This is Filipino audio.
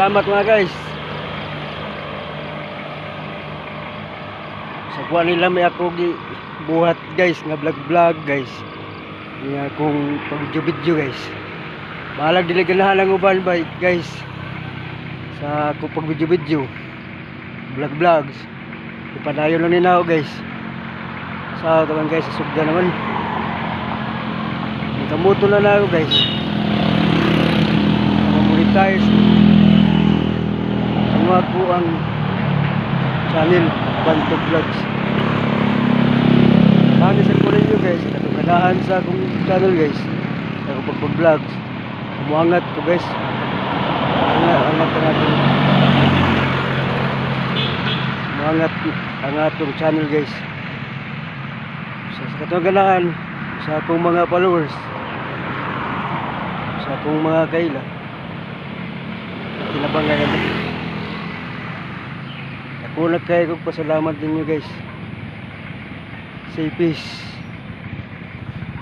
salamat mga guys. Sa kuha nila may ako buhat guys nga vlog guys. Nga akong pag-video guys. Balag dili ganahan ang uban ba guys. Sa akong pag-video vlogs. Ipadayon lang nila ako guys. Sa taman guys, sa sugda naman. Nakamoto na ako guys. Monetize mga po ang channel Banto Vlogs. Manisal ko rin nyo guys, katugadahan sa akong channel guys, ako pagpag-vlogs umuangat ko guys, angat ang atong channel guys. Sa katugadahan sa akong mga followers, sa akong mga kaila kinabangay naman. Ako nagkaya kong pasalamat din nyo guys. Say peace.